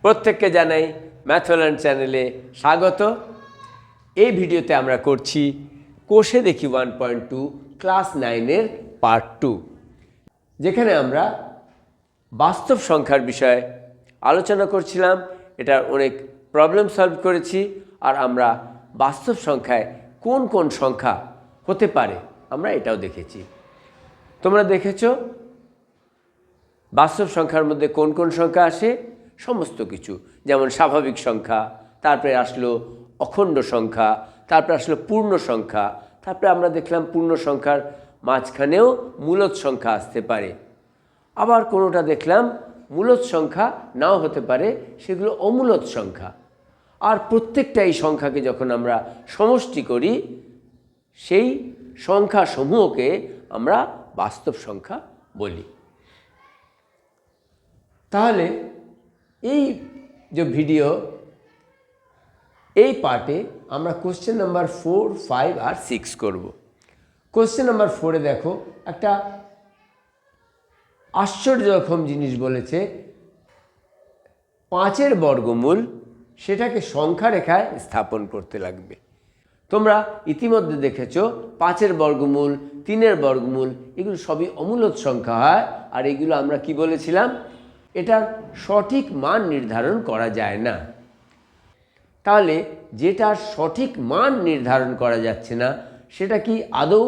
প্রত্যেককে জানাই ম্যাথওয়ালার্ন চ্যানেলে স্বাগত। এই ভিডিওতে আমরা করছি কোষে দেখি 1.2 ক্লাস 9-এর পার্ট 2, যেখানে আমরা বাস্তব সংখ্যার বিষয়ে আলোচনা করছিলাম। এটার অনেক প্রবলেম সলভ করেছি, আর আমরা বাস্তব সংখ্যায় কোন কোন সংখ্যা হতে পারে আমরা এটাও দেখেছি। তোমরা দেখেছো বাস্তব সংখ্যার মধ্যে কোন কোন সংখ্যা আসে, সমস্ত কিছু, যেমন স্বাভাবিক সংখ্যা, তারপরে আসলো অখণ্ড সংখ্যা, তারপরে আসলো পূর্ণ সংখ্যা, তারপরে আমরা দেখলাম পূর্ণ সংখ্যার মাঝখানেও মূলদ সংখ্যা আসতে পারে। আবার কোনোটা দেখলাম মূলদ সংখ্যা নাও হতে পারে, সেগুলো অমূলদ সংখ্যা। আর প্রত্যেকটা এই সংখ্যাকে যখন আমরা সমষ্টি করি, সেই সংখ্যা সমূহকে আমরা বাস্তব সংখ্যা বলি। তাহলে এই যে ভিডিও, এই পার্টে আমরা কোশ্চেন নাম্বার 4, 5 আর 6 করব। কোশ্চেন নাম্বার 4-এ দেখো একটা আশ্চর্যরকম জিনিস বলেছে, 5-এর বর্গমূল সেটাকে সংখ্যা রেখায় স্থাপন করতে লাগবে। তোমরা ইতিমধ্যে দেখেছো 5-এর বর্গমূল, 3-এর বর্গমূল, এগুলো সবই অমূলদ সংখ্যা হয়। আর এগুলো আমরা কি বলেছিলাম, এটার সঠিক মান নির্ধারণ করা যায় না। তাহলে যেটার সঠিক মান নির্ধারণ করা যাচ্ছে না, সেটা কি আদৌ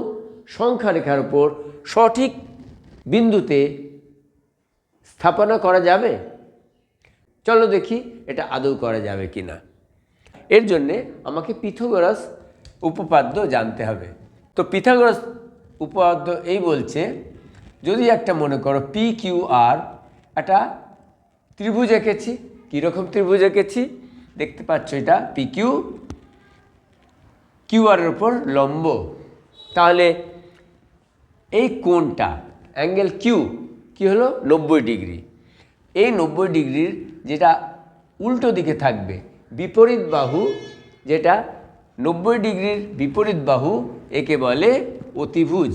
সংখ্যা রেখার উপর সঠিক বিন্দুতে স্থাপনা করা যাবে? চলো দেখি এটা আদৌ করা যাবে কি না। এর জন্যে আমাকে পিথাগোরাস উপপাদ্য জানতে হবে। তো পিথাগোরাস উপপাদ্য এই বলছে, যদি একটা মনে করো পি কিউ আর একটা ত্রিভুজ এঁকেছি। কীরকম ত্রিভুজ এঁকেছি দেখতে পাচ্ছ, এটা পি কিউ, কিউ আরের উপর লম্ব। তাহলে এই কোণটা অ্যাঙ্গেল কিউ কি হলো 90 ডিগ্রি। এই 90 ডিগ্রির যেটা উল্টো দিকে থাকবে, বিপরীত বাহু, যেটা 90 ডিগ্রির বিপরীত বাহু, একে বলে অতিভুজ।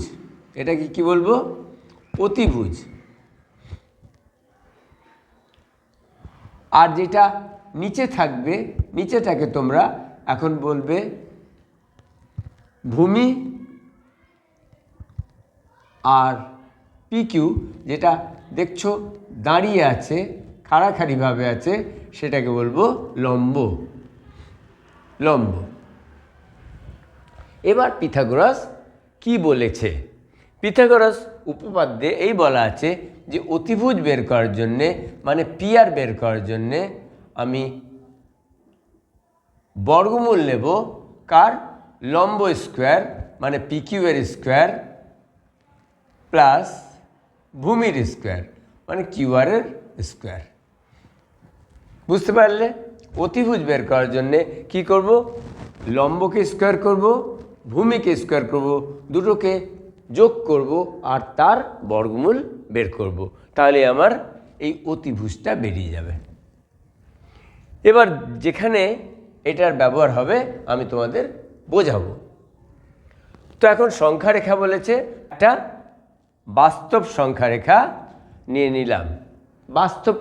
এটাকে কি বলবো? অতিভুজ। আর যেটা নিচে থাকবে, নিচেটাকে তোমরা এখন বলবে ভূমি। আর পিকিউ যেটা দেখছো দাঁড়িয়ে আছে, খাড়াখাড়িভাবে আছে, সেটাকে বলবো লম্ব। লম্ব। এবার পিথাগোরাস কি বলেছে? পিথাগোরাস উপপাদ্যে এই বলা আছে যে অতিভুজ বের করার জন্যে, মানে পি আর বের করার জন্যে আমি বর্গমূল নেব কার? লম্ব স্কোয়ার, মানে পি কিউ এর স্কোয়ার, প্লাস ভূমির স্কোয়ার, মানে কিউ আর এর স্কোয়ার। বুঝতে পারলে? অতিভুজ বের করার জন্যে কি করব? লম্বকে স্কোয়ার করব, ভূমিকে স্কোয়ার করব, দুটোকে যোগ করব, আর তার বর্গমূল বের করব। তাহলে আমার এই অতিভুজটা বেরিয়ে যাবে। এবার যেখানে এটার ব্যবহার হবে আমি তোমাদের বোঝাবো। তো এখন সংখ্যা রেখা বলেছে, একটা বাস্তব সংখ্যা রেখা নিয়ে নিলাম। বাস্তব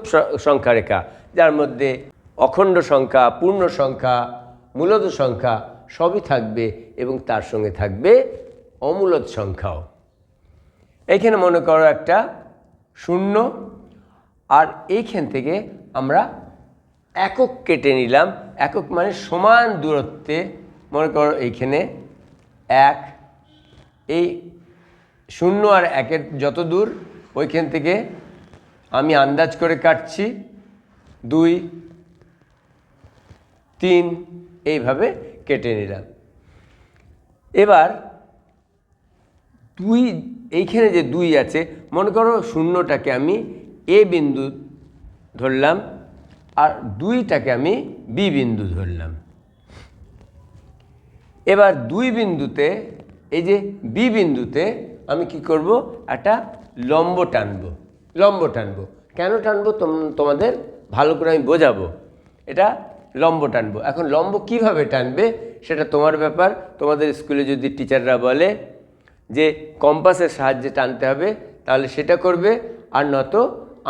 সংখ্যা রেখা, যার মধ্যে অখণ্ড সংখ্যা, পূর্ণ সংখ্যা, মূলদ সংখ্যা সবই থাকবে, এবং তার সঙ্গে থাকবে অমূলদ সংখ্যাও। এইখানে মনে করো একটা 0, আর এইখান থেকে আমরা একক কেটে নিলাম। একক মানে সমান দূরত্বে, মনে করো এইখানে 1, এই 0 আর 1-এর যত দূর, ওইখান থেকে আমি আন্দাজ করে কাটছি 2, 3, এইভাবে কেটে নিলাম। এবার 2, এইখানে যে 2 আছে, মনে করো 0টাকে আমি এ বিন্দু ধরলাম, আর 2টাকে আমি বি বিন্দু ধরলাম। এবার 2 বিন্দুতে, এই যে বি বিন্দুতে আমি কি করব? একটা লম্ব টানবো। লম্ব টানবো কেন টানবো তোমাদের ভালো করে আমি বোঝাবো। এটা লম্ব টানবো। এখন লম্ব কিভাবে টানবে সেটা তোমার ব্যাপার। তোমাদের স্কুলে যদি টিচাররা বলে যে কম্পাসের সাহায্যে টানতে হবে, তাহলে সেটা করবে, আর নয়তো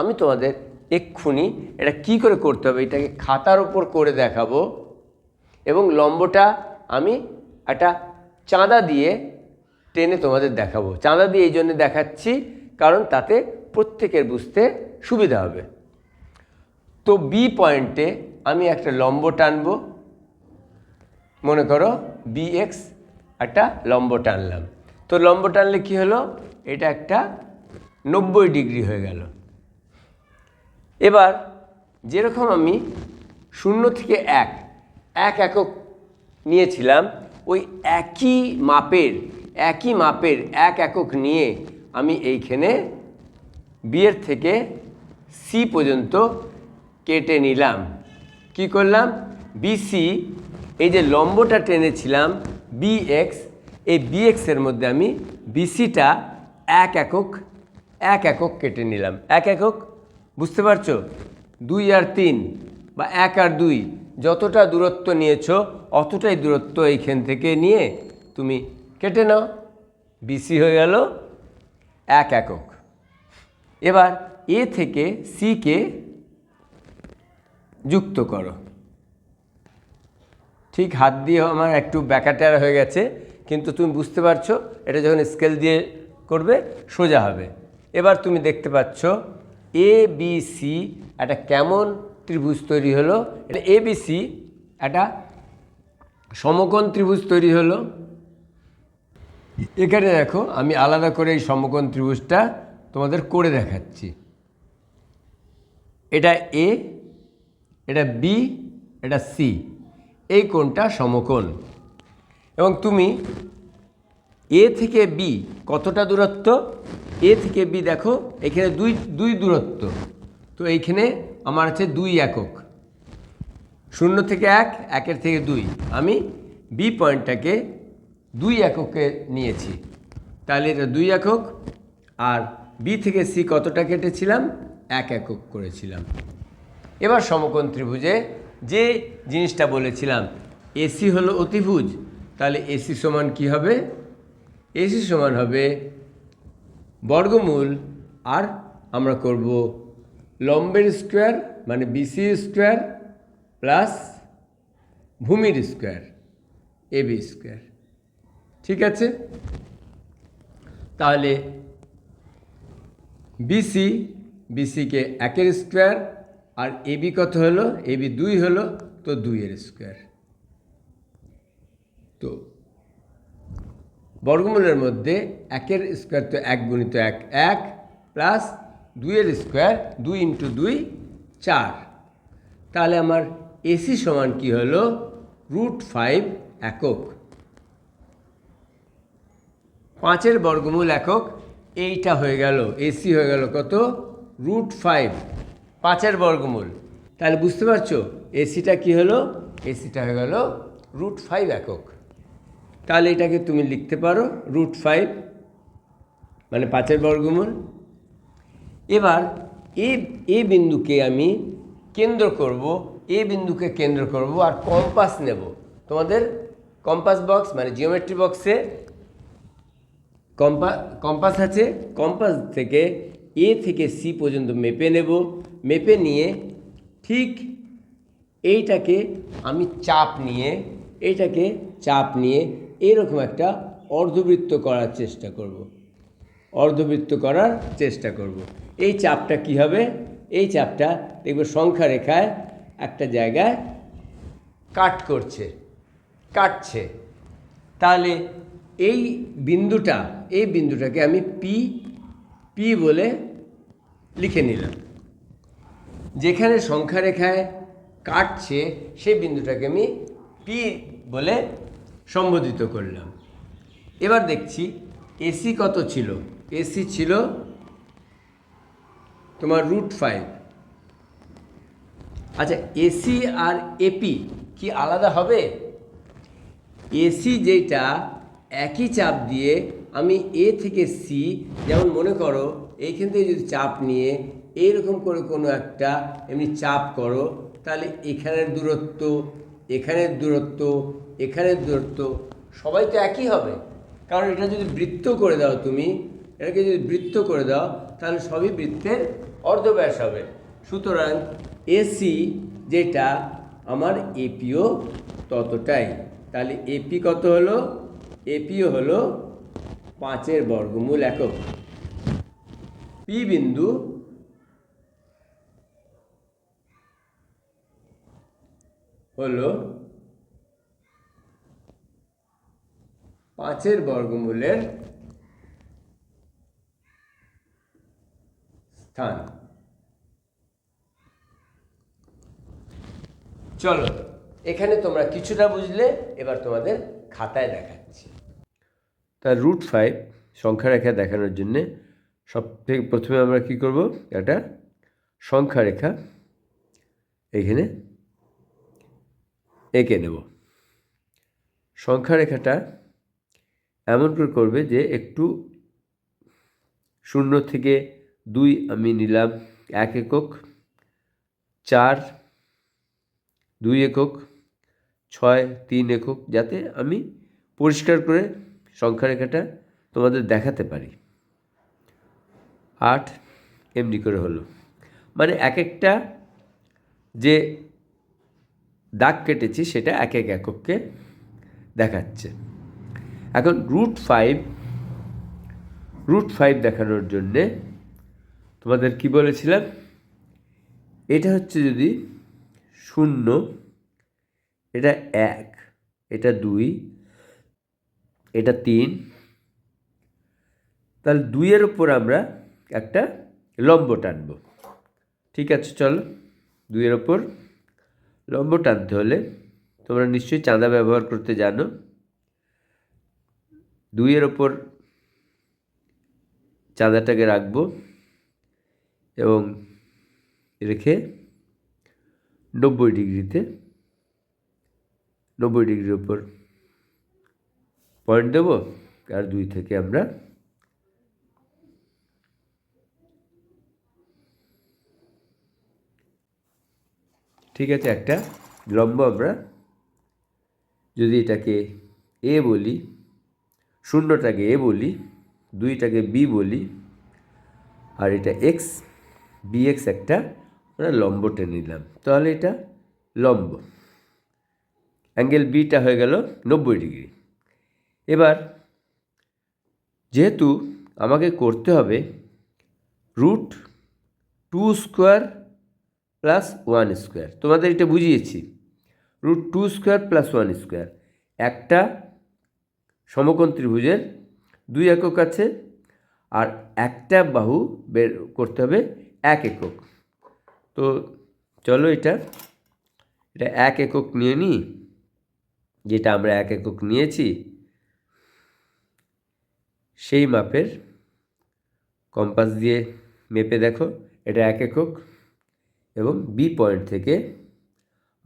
আমি তোমাদের এক্ষুনি এটা কি করে করতে হবে এটাকে খাতার উপর করে দেখাবো, এবং লম্বটা আমি একটা চাঁদা দিয়ে টেনে তোমাদের দেখাবো। চাঁদা দিয়ে এই জন্য দেখাচ্ছি কারণ তাতে প্রত্যেকের বুঝতে সুবিধা হবে। তো বি পয়েন্টে আমি একটা লম্ব টানব, মনে করো বি এক্স একটা লম্ব টানলাম। তো লম্ব টানলে কী হলো, এটা একটা 90 ডিগ্রি হয়ে গেল। এবার যেরকম আমি 0 থেকে 1 একক নিয়েছিলাম, ওই একই মাপের 1 একক নিয়ে আমি এইখানে বি এর থেকে সি পর্যন্ত কেটে নিলাম। কি করলাম, বিসি এই যে লম্বটা টেনেছিলাম বিএক্স, এই বিএক্সের মধ্যে আমি বিসিটা 1 একক কেটে নিলাম। 1 একক বুঝতে পারছো, 2 আর 3 বা 1 আর 2 যতটা দূরত্ব নিয়েছো অতটাই দূরত্ব এইখান থেকে নিয়ে তুমি কেটে নাও, বিসি হয়ে গেল 1 একক। এবার এ থেকে সিকে যুক্ত করো। ঠিক হাত দিয়ে আমার একটু ব্যাকাটার হয়ে গেছে, কিন্তু তুমি বুঝতে পারছো এটা যখন স্কেল দিয়ে করবে সোজা হবে। এবার তুমি দেখতে পাচ্ছ এ বি সি একটা কেমন ত্রিভুজ তৈরি হলো। এটা এ বি সি একটা সমকোণ ত্রিভুজ তৈরি হলো। এখানে দেখো আমি আলাদা করে এই সমকোণ ত্রিভুজটা তোমাদের করে দেখাচ্ছি। এটা এ, এটা বি, এটা সি, এই কোণটা সমকোণ। এবং তুমি এ থেকে বি কতটা দূরত্ব, এ থেকে বি দেখো এখানে দুই দূরত্ব, তো এইখানে আমার আছে 2 একক। 0 থেকে 1, 1 থেকে 2, আমি বি পয়েন্টটাকে 2 এককে নিয়েছি, তাহলে এটা 2 একক। আর বি থেকে সি কতটা কেটেছিলাম, 1 একক করেছিলাম। এবার সমকোণ ত্রিভুজে যে জিনিসটা বলেছিলাম, এসি হলো অতিভুজ, তাহলে এসি সমান কি হবে, এসি সমান হবে বর্গমূল, আর আমরা করব লম্বের স্কোয়ার মানে বিসি স্কোয়ার প্লাস ভূমির স্কোয়ার এবি স্কোয়ার। ঠিক আছে, তাহলে বিসিকে 1 স্কোয়ার, আর এবি কত হলো, এবি 2 হলো, তো 2 স্কোয়ার। তো বর্গমূলের মধ্যে 1 স্কোয়ার তো 1 গুণিত 1 1 প্লাস 2 স্কোয়ার 2 ইন্টু 2 4। তাহলে আমার এসি সমান কি হলো, √5 একক। 5 বর্গমূল একক, এইটা হয়ে গেল এসি হয়ে গেল কত, √5, 5 বর্গমূল। তাহলে বুঝতে পারছো এসিটা কি হলো, এসিটা হয়ে গেল √5 একক। তাহলে এটাকে তুমি লিখতে পারো √5 মানে 5 বর্গমূল। এবার এ বিন্দুকে আমি কেন্দ্র করব, এ বিন্দুকে কেন্দ্র করব আর কম্পাস নেব। তোমাদের কম্পাস বক্স মানে জিওমেট্রি বক্সে কম্পাস আছে, কম্পাস থেকে এ থেকে সি পর্যন্ত মেপে নেব। মেপে নিয়ে ঠিক এইটাকে আমি চাপ নিয়ে এরকম একটা অর্ধবৃত্ত করার চেষ্টা করব। এই চাপটা কি হবে, এই চাপটা দেখবে সংখ্যা রেখায় একটা জায়গায় কাটছে। তাহলে এই বিন্দুটাকে আমি পি বলে লিখে নিলাম। যেখানে সংখ্যা রেখায় কাটছে সেই বিন্দুটাকে আমি পি বলে সম্বোধিত করলাম। এবার দেখছি এসি কত ছিল, এসি ছিল তোমার √5। আচ্ছা, এসি আর এপি কি আলাদা হবে? এসি যেটা একই চাপ দিয়ে আমি এ থেকে সি, যেমন মনে করো এইখান থেকে যদি চাপ নিয়ে এইরকম করে কোনো একটা এমনি চাপ করো, তাহলে এখানের দূরত্ব, এখানের দূরত্ব সবাই তো একই হবে। কারণ এটা যদি বৃত্ত করে দাও, তুমি এটাকে যদি বৃত্ত করে দাও তাহলে সবই বৃত্তের অর্ধব্যাস হবে। সুতরাং এসি যেটা আমার এপিও ততটাই। তাহলে এপি কত হলো? এপিও হলো 5 বর্গমূল একক। পি বিন্দু হলো 5 বর্গমূলের স্থান। চলো, এখানে তোমরা কিছুটা বুঝলে, এবার তোমাদের খাতায় দেখাচ্ছি। তার √5 সংখ্যা রেখা দেখানোর জন্যে সবথেকে প্রথমে আমরা কি করব, একটা সংখ্যা রেখা এখানে এঁকে নেব। সংখ্যা রেখাটা এমন করে করবে যে একটু 0 থেকে 2 আমি নিলাম 1 একক, 4 2 একক, 6 3 একক, যাতে আমি পরিষ্কার করে সংখ্যা রেখাটা তোমাদের দেখাতে পারি। 8 এমনি করে হলো, মানে এক একটা যে দাগ কেটেছি সেটা এক এক একককে দেখাচ্ছে। এখন √5 দেখানোর জন্যে তোমাদের কি বলেছিলাম, এটা হচ্ছে যদি 0, এটা 1, এটা 2, এটা 3, তাহলে 2-এর ওপর আমরা একটা লম্ব টানব। ঠিক আছে, চলো 2-এর ওপর লম্ব টানতে হলে তোমরা নিশ্চয়ই চাঁদা ব্যবহার করতে জানো। 2-এর ওপর চাঁদাটাকে রাখবো এবং রেখে 90 ডিগ্রিতে, 90 ডিগ্রির ওপর পয়েন্ট দেবো। আর 2 থেকে আমরা ঠিক আছে একটা লম্ব, আমরা যদি এটাকে এ বলি, 0টাকে এ বলি, 2টাকে বি বলি, আর এটা এক্স, বিএক্স একটা আমরা লম্ব টেনে নিলাম, তাহলে এটা লম্ব। অ্যাঙ্গেল বিটা হয়ে গেল 90 ডিগ্রি। এবার যেহেতু আমাকে করতে হবে √2² + 1², তোমাদের এটা বুঝিয়েছি। √2² + 1², একটা সমকোণ ত্রিভুজের 2 একক আছে, আর একটা বাহু বের করতে হবে 1 একক। তো চলো এটা 1 একক নিয়ে নিই, যেটা আমরা 1 একক নিয়েছি সেই মাপের কম্পাস দিয়ে মেপে দেখো, এটা 1 একক, এবং বি পয়েন্ট থেকে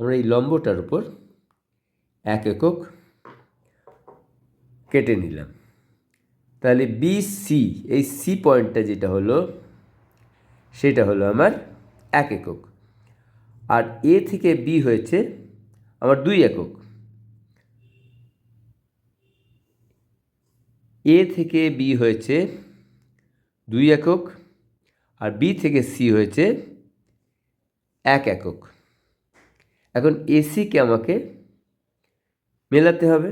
আমরা এই লম্বটার উপর 1 একক কেটে নিলাম। তাহলে বিসি, এই সি পয়েন্টটা যেটা হলো সেটা হলো আমার 1 একক, আর এ থেকে বি হয়েছে আমার 2 একক। এ থেকে বি হয়েছে 2 একক, আর বি থেকে সি হয়েছে 1 একক। এখন এসিকে আমাকে মেলাতে হবে,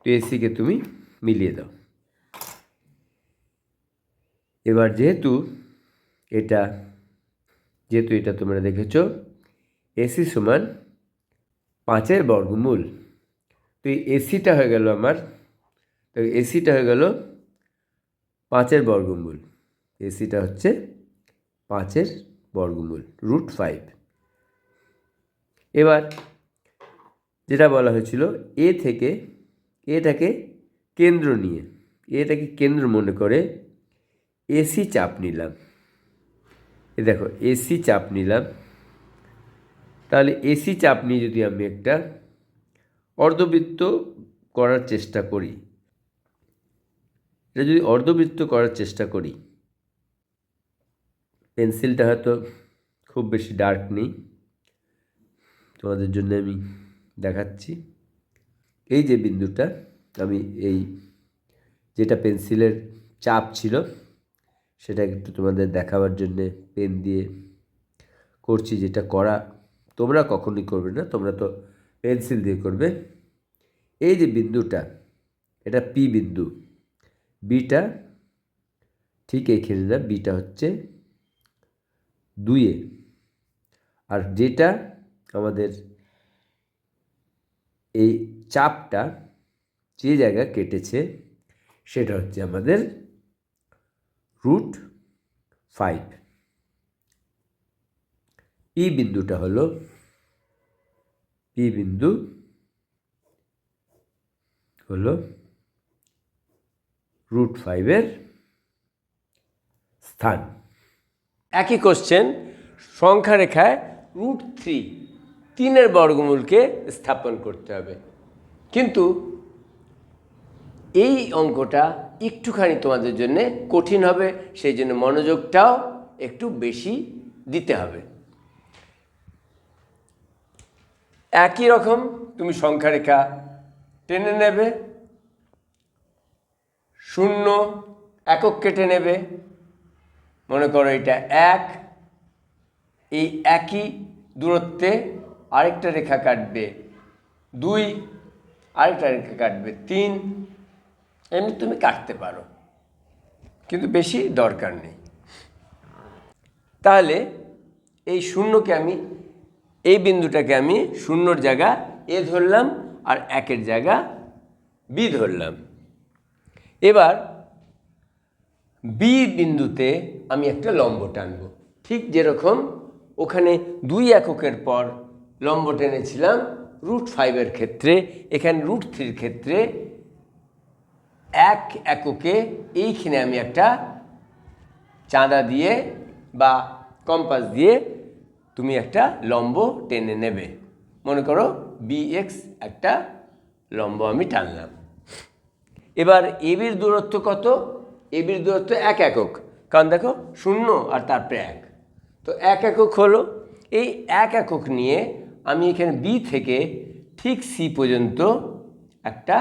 তো এসিকে তুমি মিলিয়ে দাও। এবার যেহেতু এটা তোমরা দেখেছ এসি সমান 5 বর্গমূল, তো এই এসিটা হয়ে গেল আমার, তো এসিটা হয়ে গেল 5 বর্গমূল। এসিটা হচ্ছে 5 বর্গমূল, √5। এবার যেটা বলা হয়েছিল, এ থেকে এটাকে কেন্দ্র নিয়ে, এটাকে কেন্দ্র মনে করে এসি চাপ নিলাম। এ দেখো এসি চাপ নিলাম, তাহলে এসি চাপ নিয়ে যদি আমি একটা অর্ধবৃত্ত করার চেষ্টা করি, এটা যদি অর্ধবৃত্ত করার চেষ্টা করি, পেন্সিলটা হয়তো খুব বেশি ডার্ক নেই, তোমাদের জন্য আমি দেখাচ্ছি। এই যে বিন্দুটা, আমি এই যেটা পেন্সিলের চাপ ছিল সেটা একটু তোমাদের দেখাবার জন্যে পেন দিয়ে করছি, যেটা করা তোমরা কখনোই করবে না, তোমরা তো পেন্সিল দিয়ে করবে। এই যে বিন্দুটা, এটা পি বিন্দু, বিটা ঠিক এইখানে না, বিটা হচ্ছে 2-এ, আর যেটা আমাদের এই চাপটা যে জায়গা কেটেছে সেটা হচ্ছে আমাদের √5। এই বিন্দুটা হলো, পি বিন্দু হলো √5-এর স্থান। একই কোশ্চেন, সংখ্যা রেখায় √3 3-এর বর্গমূলকে স্থাপন করতে হবে। কিন্তু এই অঙ্কটা একটুখানি তোমাদের জন্য কঠিন হবে, সেই জন্য মনোযোগটাও একটু বেশি দিতে হবে। একই রকম তুমি সংখ্যা রেখা টেনে নেবে, 0 একক কেটে নেবে, মনে করো এটা 1, এই একই দূরত্বে আরেকটা রেখা কাটবে 2, আরেকটা রেখা কাটবে 3, এমনি তুমি কাটতে পারো, কিন্তু বেশি দরকার নেই। তাহলে এই শূন্যকে আমি, এই বিন্দুটাকে আমি 0-র জায়গা এ ধরলাম আর 1-এর জায়গা বি ধরলাম। এবার বি বিন্দুতে আমি একটা লম্ব টানব, ঠিক যেরকম ওখানে 2 এককের পর লম্ব টেনেছিলাম √5-এর ক্ষেত্রে, এখানে √3-র ক্ষেত্রে 1 এককে এইখানে আমি একটা চাঁদা দিয়ে বা কম্পাস দিয়ে তুমি একটা লম্ব টেনে নেবে। মনে করো BX একটা লম্ব আমি টানলাম। এবার এবির দূরত্ব কত? এবির দূরত্ব 1 একক, কারণ দেখো 0 আর তারপরে 1, তো 1 একক হলো। এই 1 একক নিয়ে আমি এখানে বি থেকে ঠিক সি পর্যন্ত একটা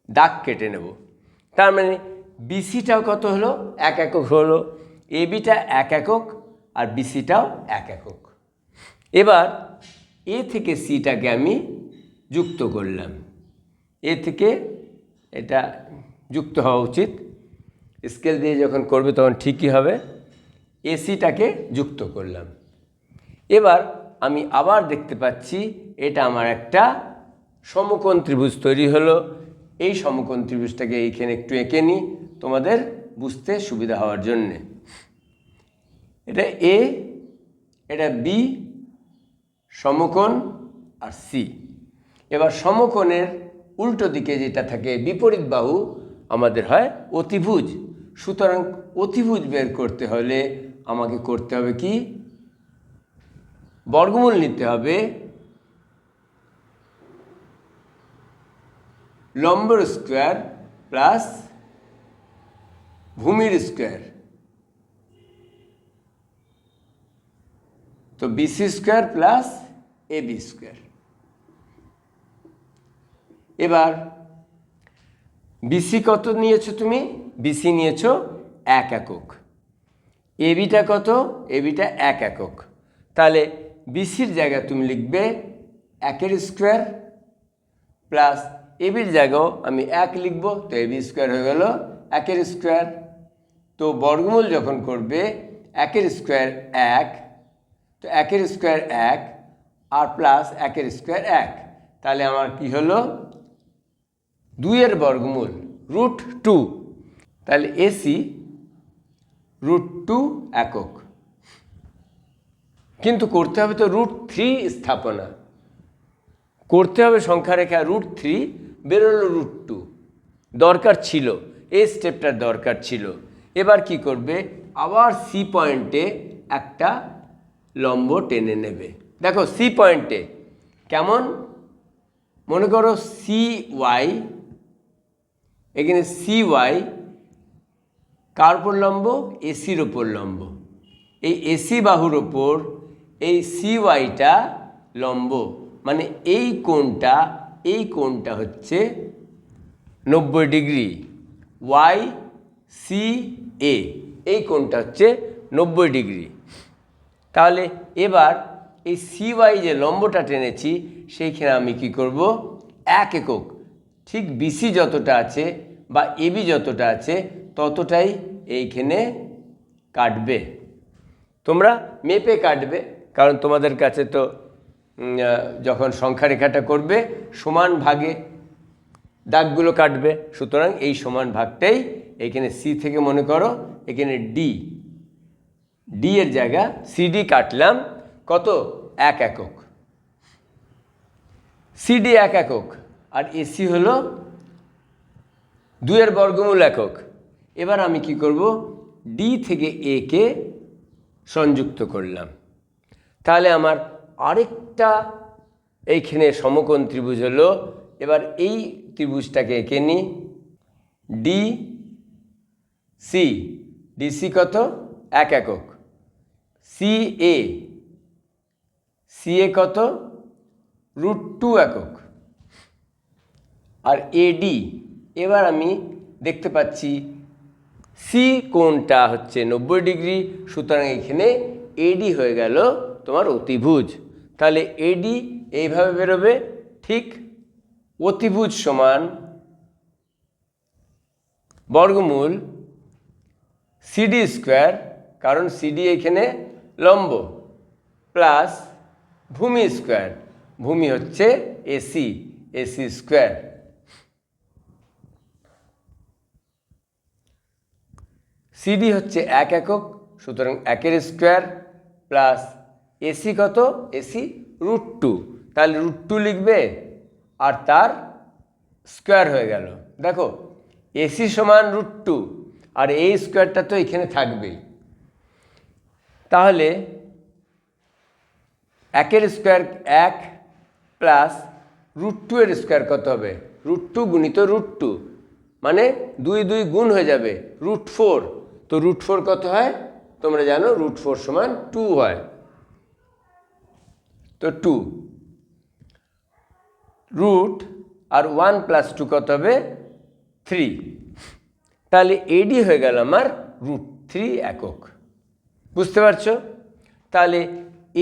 দাগ কেটে নেব। তার মানে বিসিটাও কত হলো? 1 একক হলো। এবিটা 1 একক আর বিসিটাও 1 একক। এবার এ থেকে সিটাকে আমি যুক্ত করলাম, এ থেকে এটা যুক্ত হওয়া উচিত, স্কেল দিয়ে যখন করবে তখন ঠিকই হবে। এসিটাকে যুক্ত করলাম। এবার আমি আবার দেখতে পাচ্ছি এটা আমার একটা সমকোণ ত্রিভুজ তৈরি হলো। এই সমকোণ ত্রিভুজটাকে এইখানে একটু এঁকে নিই তোমাদের বুঝতে সুবিধা হওয়ার জন্যে। এটা এ, এটা বি, সমকোণ আর সি। এবার সমকোণের উল্টো দিকে যেটা থাকে বিপরীত বাহু আমাদের হয় অতিভুজ। সুতরাং অতিভুজ বের করতে হলে আমাকে করতে হবে কি? বর্গমূল নিতে হবে লম্বের স্কোয়ার প্লাস ভূমির স্কোয়ার, তো BC square plus AB square. এবার বিসি কত নিয়েছো তুমি? বিসি নিয়েছো 1 একক। এবিটা কত? এবিটা 1 একক। তাহলে বিসির জায়গায় তুমি লিখবে 1-এর স্কোয়ার প্লাস এবির জায়গাও আমি 1 লিখব, তো এবি স্কোয়ার হয়ে গেল 1-এর স্কোয়ার। তো বর্গমূল যখন করবে 1-এর স্কোয়ার 1, তো 1-এর স্কোয়ার 1 আর প্লাস 1-এর স্কোয়ার 1, তাহলে আমার কি হলো? 2-এর বর্গমূল √2, তাহলে এসি √2 একক। কিন্তু করতে হবে তো √3 স্থাপনা, করতে হবে সংখ্যা রেখা √3, বেরোলো √2, দরকার ছিল, এই স্টেপটার দরকার ছিল। এবার কি করবে? আবার সি পয়েন্টে একটা লম্ব টেনে নেবে। দেখো সি পয়েন্টে কেমন, মনে করো সি ওয়াই, এখানে সি ওয়াই কার উপর লম্ব? এসির ওপর লম্ব। এই এসি বাহুর ওপর এই সি ওয়াইটা লম্ব, মানে এই কোণটা হচ্ছে 90 ডিগ্রি। ওয়াই সি এ, এই কোণটা হচ্ছে 90 ডিগ্রি। তাহলে এবার এই সিওয়াই যে লম্বটা টেনেছি সেইখানে আমি কি করব, 1 একক ঠিক বিসি যতটা আছে বা এবি যতটা আছে ততটাই এইখানে কাটবে। তোমরা মেপে কাটবে, কারণ তোমাদের কাছে তো যখন সংখ্যা রেখাটা করবে সমান ভাগে দাগগুলো কাটবে, সুতরাং এই সমান ভাগটাই এখানে সি থেকে মনে করো এখানে ডি এর জায়গা সিডি কাটলাম কত, 1 একক। সিডি 1 একক আর এসি হলো 2 এর বর্গমূল একক। এবার আমি কি করব, ডি থেকে এ কে সংযুক্ত করলাম, তাহলে আমার আরেকটা এইখানে সমকোণ ত্রিভুজ হলো। এবার এই ত্রিভুজটাকে এঁকে নিই, ডিসি কত, 1 একক, সিএ কত, √2 একক, আর এডি, এবার আমি দেখতে পাচ্ছি সি কোণটা হচ্ছে 90 ডিগ্রি, সুতরাং এখানে এডি হয়ে গেল তোমার অতিভুজ। তাহলে এডি এইভাবে বেরোবে, ঠিক অতিভুজ সমান বর্গমূল সিডি স্কোয়ার, কারণ সিডি এখানে লম্ব, প্লাস ভূমি স্কোয়ার, ভূমি হচ্ছে এসি স্কোয়ার। সিডি হচ্ছে 1 একক, সুতরাং 1 এর স্কোয়ার প্লাস এসি কত, এসি √2, তাহলে √2 লিখবে আর তার স্কোয়ার হয়ে গেল। দেখো এসি সমান √2 আর এই স্কোয়ারটা তো এখানে থাকবেই, তাহলে 1 এর স্কোয়ার 1 প্লাস √2 এর স্কোয়ার কত হবে, √2 গুণিত √2 মানে 2 2 গুণ হয়ে যাবে √4। তো √4 কত হয় তোমরা জানো, √4 সমান 2 হয়। তো 2 রুট আর 1 প্লাস 2 কত হবে 3, তাহলে এডি হয়ে গেল আমার √3 একক। বুঝতে পারছো? তাহলে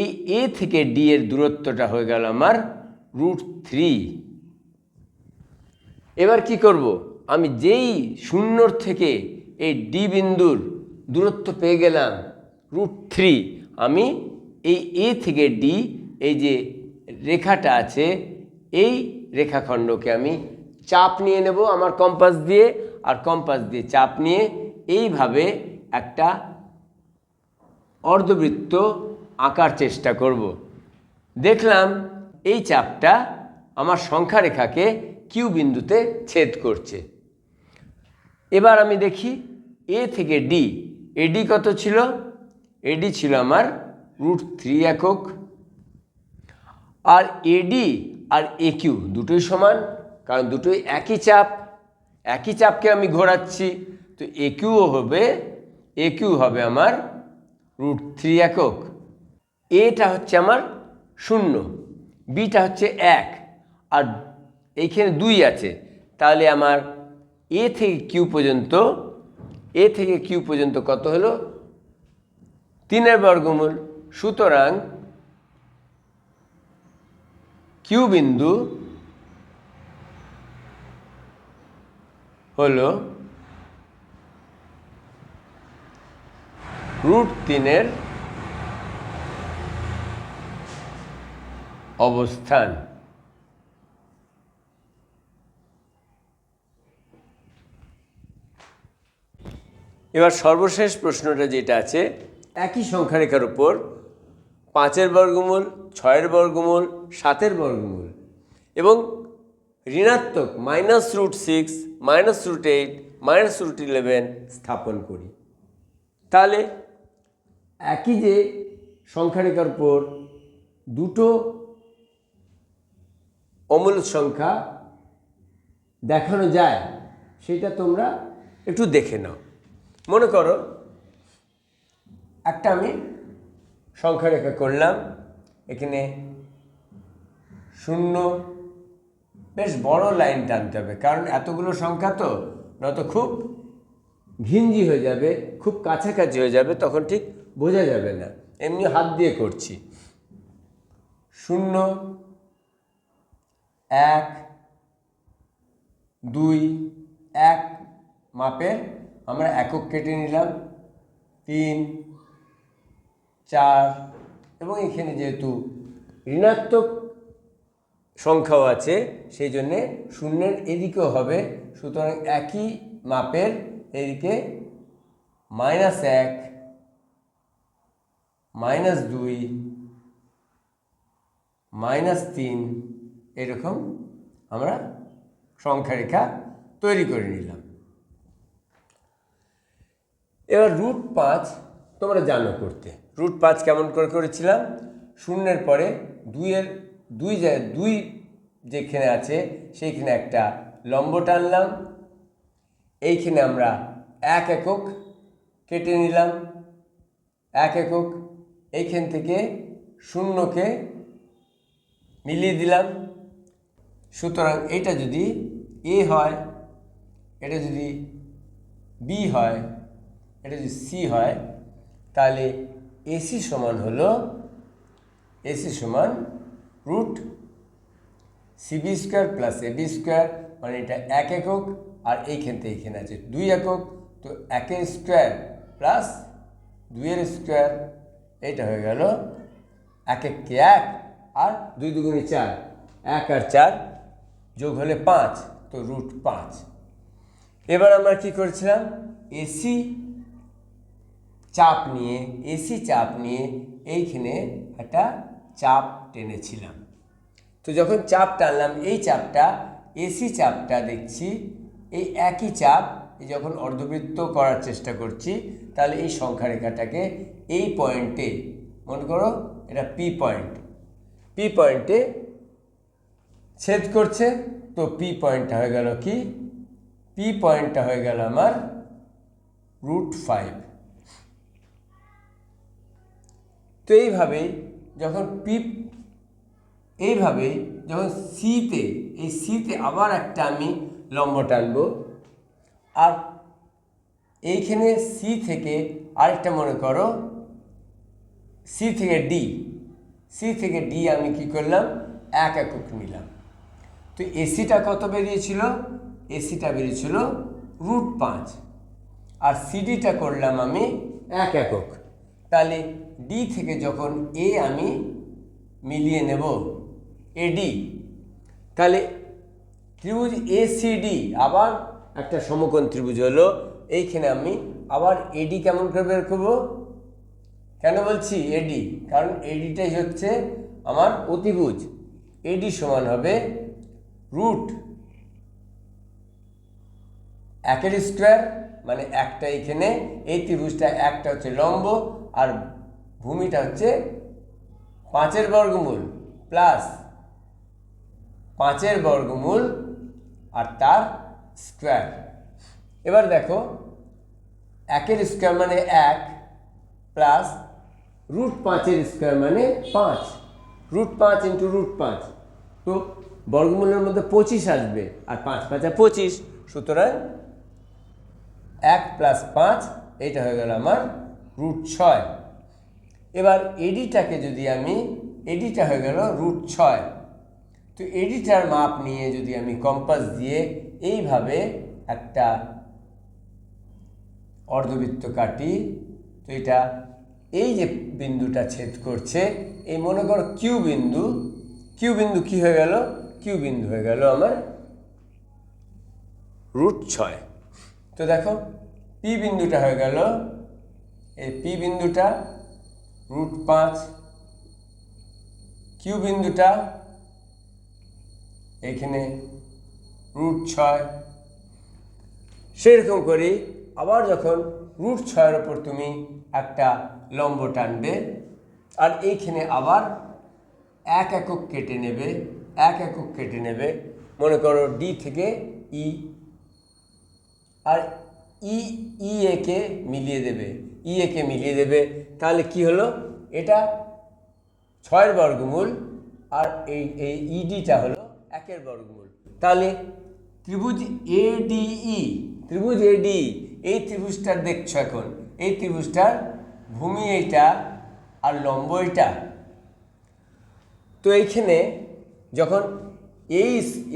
এই এ থেকে ডি এর দূরত্বটা হয়ে গেল আমার √3। এবার কি করব, আমি যেই শূন্যর থেকে এই ডি বিন্দুর দূরত্ব পেয়ে গেলাম √3, আমি এই এ থেকে ডি এই যে রেখাটা আছে এই রেখাখণ্ডকে আমি চাপ নিয়ে নেব আমার কম্পাস দিয়ে, আর কম্পাস দিয়ে চাপ নিয়ে এইভাবে একটা অর্ধবৃত্ত আঁকার চেষ্টা করব। দেখলাম এই চাপটা আমার সংখ্যা রেখাকে কিউ বিন্দুতে ছেদ করছে। এবার আমি দেখি এ থেকে ডি, এডি কত ছিল, এডি ছিল আমার √3 একক, আর এডি আর এ কিউ দুটোই সমান, কারণ দুটোই একই চাপ, একই চাপকে আমি ঘোরাচ্ছি। তো এ কিউ হবে আমার √3 একক। এটা হচ্ছে আমার 0, বিটা হচ্ছে 1, আর এইখানে 2 আছে, তাহলে আমার এ থেকে কিউ পর্যন্ত কত হলো 3 এর বর্গমূল। সুতরাং কিউ বিন্দু হলো √3 এর অবস্থান। এবার সর্বশেষ প্রশ্নটা যেটা আছে, একই সংখ্যা রেখার উপর 5-এর বর্গমূল, 6-এর বর্গমূল, 7-এর বর্গমূল এবং ঋণাত্মক -√6, -√8, -√11 স্থাপন করি। তাহলে একই যে সংখ্যা রেখার উপর দুটো অমূল সংখ্যা দেখানো যায় সেটা তোমরা একটু দেখে নাও। মনে করো একটা আমি সংখ্যা রেখা করলাম, এখানে 0, বেশ বড় লাইন টানতে হবে, কারণ এতগুলো সংখ্যা তো নয়তো খুব ঘিঞ্জি হয়ে যাবে, খুব কাছাকাছি হয়ে যাবে, তখন ঠিক বোঝা যাবে না। এমনি হাত দিয়ে করছি। 0 1 2 1 মাপের আমরা একক কেটে নিলাম, 3 4 এবং এখানে যেহেতু ঋণাত্মক সংখ্যাও আছে সেই জন্যে শূন্যের এদিকেও হবে, সুতরাং একই মাপের এদিকে -1 -2 -3 এরকম আমরা সংখ্যা রেখা তৈরি করে নিলাম। এবার √5 তোমরা জানো করতে। √5 কেমন করে করেছিলাম? শূন্যের পরে দুই যেখানে আছে সেইখানে একটা লম্ব টানলাম, এইখানে আমরা 1 একক কেটে নিলাম, 1 একক। এইখান থেকে 0কে মিলিয়ে দিলাম। সুতরাং এটা যদি এ হয়, এটা যদি বি হয়, এটা যদি সি হয়, তাহলে এসি সমান হলো √CB² + AB² মানে এটা 1 একক, আর এইখান থেকে এইখানে আছে 2 একক, তো 1 স্কোয়ার প্লাস 2 স্কোয়ার, এইটা হয়ে গেল 1 কে 1 আর 2 দুগুণে 4, 1 আর 4 যোগ হলে 5, তো √5। এবার আমরা কি করেছিলাম? এসি চাপ নিয়ে এইখানে একটা চাপ টেনেছিলাম। তো যখন চাপ টানলাম, এই চাপটা এসি চাপটা দেখছি এই একই চাপ, যখন অর্ধবৃত্ত করার চেষ্টা করছি তাহলে এই সংখ্যা রেখাটাকে এই পয়েন্টে, মনে করো এটা পি পয়েন্টে ছেদ করছে, তো পি পয়েন্টটা হয়ে গেল কি? পি পয়েন্টটা হয়ে গেল আমার √5। তো এইভাবেই যখন সিতে আবার একটা আমি লম্ব টানবো, আর এইখানে সি থেকে আরেকটা, মনে করো সি থেকে ডি আমি কি করলাম? 1 একক নিলাম। তো এসিটা কত বেরিয়েছিল? এসিটা বেরিয়েছিল √5, আর সিডিটা করলাম আমি 1 একক। তাহলে ডি থেকে যখন এ আমি মিলিয়ে নেব এডি, তাহলে ত্রিভুজ এসিডি আবার একটা সমকোণ ত্রিভুজ হলো। এইখানে আমি আবার এডি কেমন করে বের করবো? কেন বলছি এডি? কারণ এডিটাই হচ্ছে আমার অতিভুজ। এডি সমান হবে √1² মানে একটা এখানে, এই ত্রিভুজটা একটা হচ্ছে লম্ব, আর ভূমিটা হচ্ছে 5 বর্গমূল প্লাস 5 বর্গমূল আর তার স্কোয়ার। এবার দেখো 1 স্কোয়ার মানে 1 প্লাস √5 মানে 5, √5 × √5, তো বর্গমূলের মধ্যে 25 আসবে, আর 5 5 25, সুতরাং 1 + 5 এইটা হয়ে গেল আমার √6। এবার এডিটাকে যদি আমি, এডিটা হয়ে গেল √6, তো এডিটার মাপ নিয়ে যদি আমি কম্পাস দিয়ে এইভাবে একটা অর্ধবৃত্ত কাটি, তো এটা এই যে বিন্দুটা ছেদ করছে, এই মনে করো কিউ বিন্দু কি হয়ে গেল? কিউ বিন্দু হয়ে গেল আমার √6। তো দেখো পি বিন্দুটা হয়ে গেল, এই পি বিন্দুটা √5, কিউ বিন্দুটা এখানে √6। সেরকম করে আবার যখন √6-এর ওপর তুমি একটা লম্ব টানবে, আর এইখানে আবার 1 একক কেটে নেবে, মনে করো ডি থেকে ই, আর একে মিলিয়ে দেবে, তাহলে কি হলো? এটা 6 বর্গমূল, আর এই ইডিটা হলো 1 বর্গমূল। তাহলে ত্রিভুজ এডি, এই ত্রিভুজটার দেখছো এখন, এই ত্রিভুজটার ভূমি এইটা, আর লম্ব এটা। তো এইখানে যখন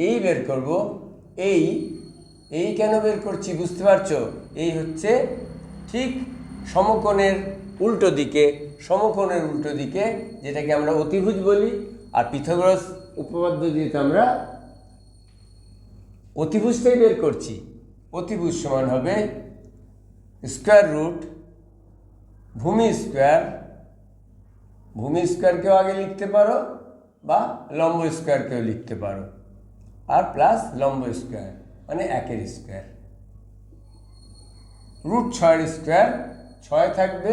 এই বের করব, এই কেন বের করছি বুঝতে পারছো? এই হচ্ছে ঠিক সমকোণের উল্টো দিকে, যেটাকে আমরা অতিভুজ বলি, আর পিথাগোরাস উপপাদ্য দিয়ে তো আমরা অতিভুজটাই বের করছি। অতিভুজ সমান হবে স্কোয়ার রুট ভূমি স্কোয়ারকেও আগে লিখতে পারো বা লম্ব স্কোয়ারকেও লিখতে পারো, আর প্লাস লম্ব স্কোয়ার মানে 1 স্কোয়ার। রুট 6 স্কোয়ার 6 থাকবে,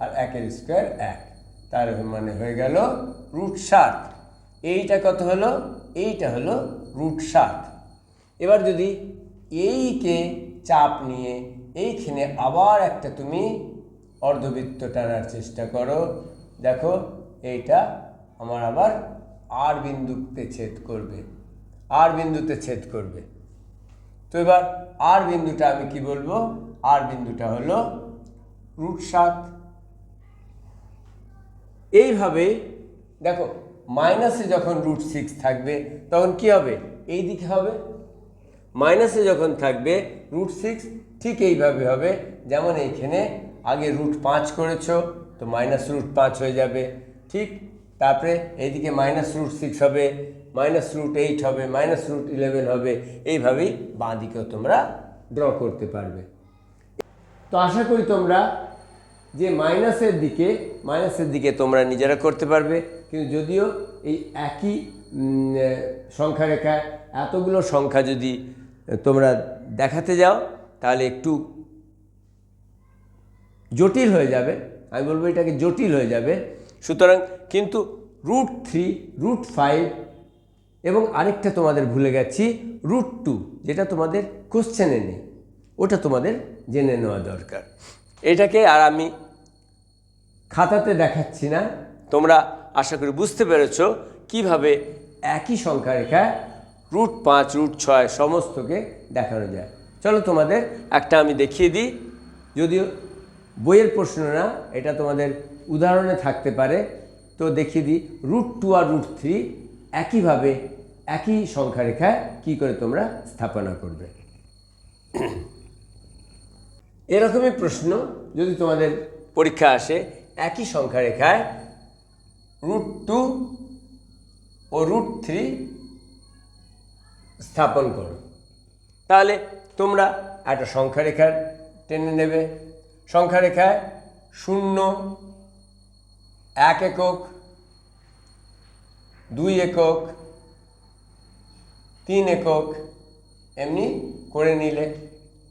আর 1 স্কোয়ার 1, তার মানে হয়ে গেল রুট 7। এইটা কত হলো? এইটা হলো রুট 7। এবার যদি এইকে চাপ নিয়ে এইখানে আবার একটা তুমি অর্ধবৃত্ত টানার চেষ্টা করো, দেখো এইটা আমার আবার আর বিন্দুতে ছেদ করবে। তো এবার আর বিন্দুটা আমি কি বলবো? আর বিন্দুটা হলো রুট 7। এইভাবে দেখো মাইনাসে যখন রুট 6 থাকবে তখন কি হবে? এই দিকে হবে। মাইনাসে যখন থাকবে রুট 6 ঠিক এইভাবে হবে, যেমন এইখানে আগে রুট 5 করেছো তো মাইনাস রুট 5 হয়ে যাবে, ঠিক। তারপরে এইদিকে মাইনাস রুট 6 হবে, মাইনাস রুট 8 হবে, মাইনাস রুট 11 হবে। এইভাবেই বাঁ দিকেও তোমরা ড্র করতে পারবে। তো আশা করি তোমরা যে মাইনাসের দিকে তোমরা নিজেরা করতে পারবে, কিন্তু যদিও এই একই সংখ্যা রেখা এতগুলো সংখ্যা যদি তোমরা দেখাতে যাও তাহলে একটু জটিল হয়ে যাবে, আমি বলবো এটাকে জটিল হয়ে যাবে। সুতরাং কিন্তু রুট 3, রুট 5 এবং আরেকটা তোমাদের ভুলে গেছি রুট 2, যেটা তোমাদের কোশ্চেনে নেই, ওটা তোমাদের জেনে নেওয়া দরকার। এটাকে আর আমি খাতাতে দেখাচ্ছি না, তোমরা আশা করি বুঝতে পেরেছো কিভাবে একই সংখ্যা রেখায় রুট 5, রুট 6 সমস্তকে দেখানো যায়। চলো তোমাদের একটা আমি দেখিয়ে দিই, যদিও বইয়ের প্রশ্ন না, এটা তোমাদের উদাহরণে থাকতে পারে। তো দেখিয়ে দিই রুট 2 আর রুট 3 একইভাবে একই সংখ্যা রেখায় কী করে তোমরা স্থাপনা করবে। এরকমই প্রশ্ন যদি তোমাদের পরীক্ষা আসে, একই সংখ্যা রেখায় রুট 2 ও রুট 3 স্থাপন করো, তাহলে তোমরা একটা সংখ্যা রেখা টেনে নেবে। সংখ্যা রেখায় 0, 1 একক, 2 একক, 3 একক এমনি করে নিলে,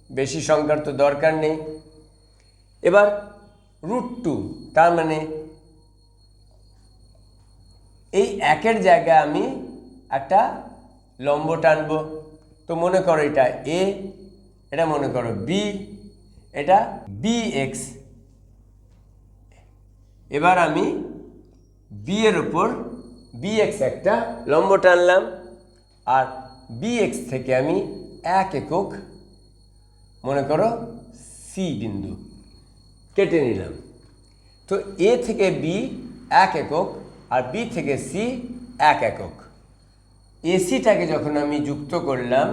বেশি সংখ্যার তো দরকার নেই। এবার রুট 2, তার মানে এই 1-এর জায়গায় আমি একটা লম্ব টানবো। তো মনে করো এটা এ, এটা মনে করো বি, এটা bx। এবার আমি বি এর উপর bx একটা লম্ব টানলাম, আর bx থেকে আমি 1 একক মনে করো সি বিন্দু কেটে নিলাম। তো এ থেকে বি 1 একক আর বি থেকে সি 1 একক। এসিটাকে যখন আমি যুক্ত করলাম,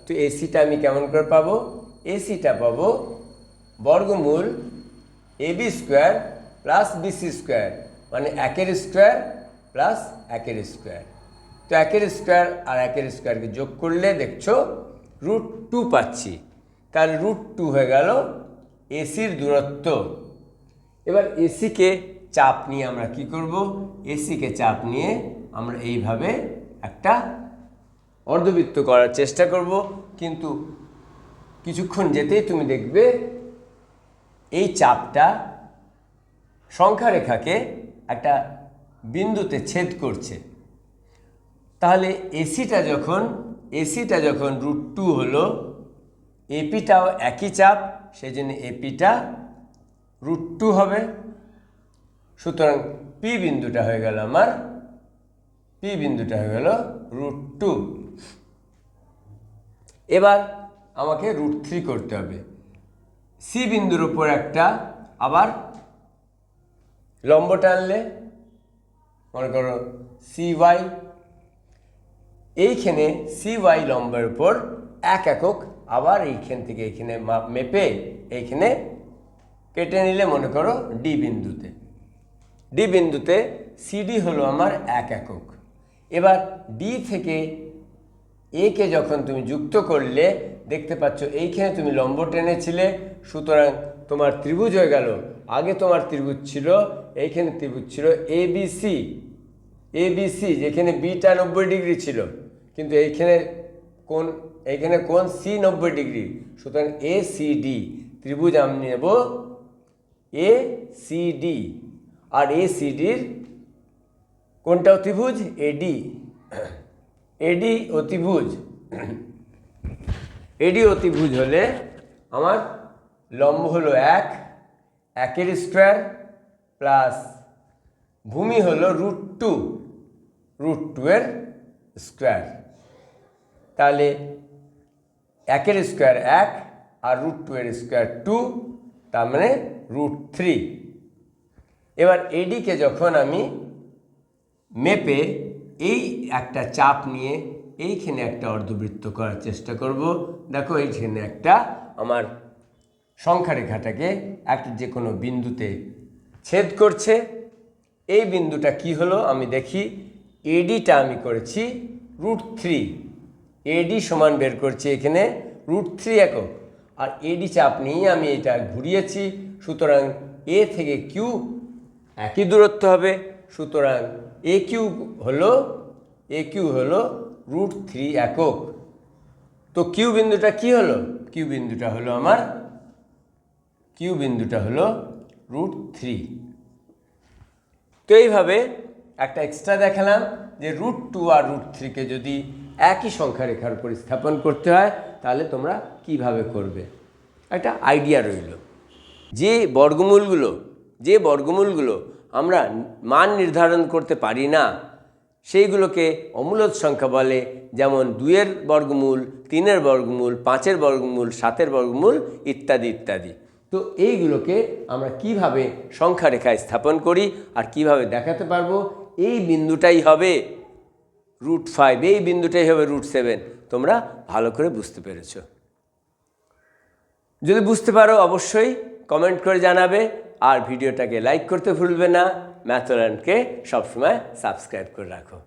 তো এসিটা আমি কেমন করে পাবো? এসিটা পাবো বর্গমূল AB square plus BC square, মানে 1-এর স্কোয়ার প্লাস 1-এর স্কোয়ার। তো 1-এর স্কোয়ার আর 1-এর স্কোয়ারকে যোগ করলে দেখছো রুট 2 পাচ্ছি, তাহলে রুট 2 হয়ে গেল এসির দূরত্ব। এবার এসিকে চাপ নিয়ে আমরা কি করব? এসিকে চাপ নিয়ে আমরা এইভাবে একটা অর্ধবৃত্ত করার চেষ্টা করব, কিন্তু কিছুক্ষণ যেতেই তুমি দেখবে এই চাপটা সংখ্যা রেখাকে একটা বিন্দুতে ছেদ করছে। তাহলে এসিটা যখন রুট 2 হলো, এপিটাও একই চাপ, সেই জন্য এপিটা রুট 2 হবে। সুতরাং পি বিন্দুটা হয়ে গেল রুট 2। এবার আমাকে রুট 3 করতে হবে। সি বিন্দুর উপর একটা আবার লম্ব টানলে মনে করো CY, এইখানে CY লম্বের উপর 1 একক, আবার এইখান থেকে এইখানে মেপে এইখানে কেটে নিলে মনে করো ডি বিন্দুতে CD হলো আমার 1 একক। এবার ডি থেকে একে যখন তুমি যুক্ত করলে দেখতে পাচ্ছ এইখানে তুমি লম্ব টেনেছিলে, সুতরাং তোমার ত্রিভুজ হয়ে গেল। আগে তোমার ত্রিভুজ ছিল, এইখানে ত্রিভুজ ছিল ABC, যেখানে বিটা 90 ডিগ্রি ছিল, কিন্তু এইখানে কোণ সি 90 ডিগ্রি, সুতরাং ACD ত্রিভুজ আমি নেব ACD, আর ACDর কোনটা অতিভুজ? AD অতিভুজ। AD অতিভুজ হলে আমার লম্ব হলো 1, 1 স্কোয়ার প্লাস ভূমি হলো √2 এর স্কোয়ার। তাহলে 1 স্কোয়ার 1 আর √2 এর স্কোয়ার 2, তার মানে √3। এবার এডিকে যখন আমি মেপে এই একটা চাপ নিয়ে এইখানে একটা অর্ধবৃত্ত করার চেষ্টা করব, দেখো এইখানে একটা আমার সংখ্যারেখাটাকে একটা যে কোনো বিন্দুতে ছেদ করছে। এই বিন্দুটা কি হলো আমি দেখি, এডিটা আমি করেছি √3, এডি সমান বের করছি এখানে √3 একক, আর এডি চাপ নিয়ে আমি এটা ঘুরিয়েছি, সুতরাং এ থেকে কিউ একই দূরত্ব হবে, সুতরাং AQ হলো √3 একক। তো কিউ বিন্দুটা কি হলো? কিউ বিন্দুটা হলো √3। তো এইভাবে একটা এক্সট্রা দেখালাম যে √2 আর √3কে যদি একই সংখ্যা রেখার উপর স্থাপন করতে হয় তাহলে তোমরা কিভাবে করবে, একটা আইডিয়া রইল। যে বর্গমূলগুলো আমরা মান নির্ধারণ করতে পারি না সেইগুলোকে অমূলদ সংখ্যা বলে, যেমন 2-এর বর্গমূল, 3-এর বর্গমূল, 5-এর বর্গমূল, 7-এর বর্গমূল ইত্যাদি ইত্যাদি। তো এইগুলোকে আমরা কিভাবে সংখ্যা রেখায় স্থাপন করি আর কিভাবে দেখাতে পারবো, এই বিন্দুটাই হবে √5, এই বিন্দুটাই হবে √7। তোমরা ভালো করে বুঝতে পেরেছো? যদি বুঝতে পারো অবশ্যই কমেন্ট করে জানাবে, আর ভিডিওটাকে লাইক করতে ভুলবে না। ম্যাথল্যান্ডকে সবসময় সাবস্ক্রাইব করে রাখো।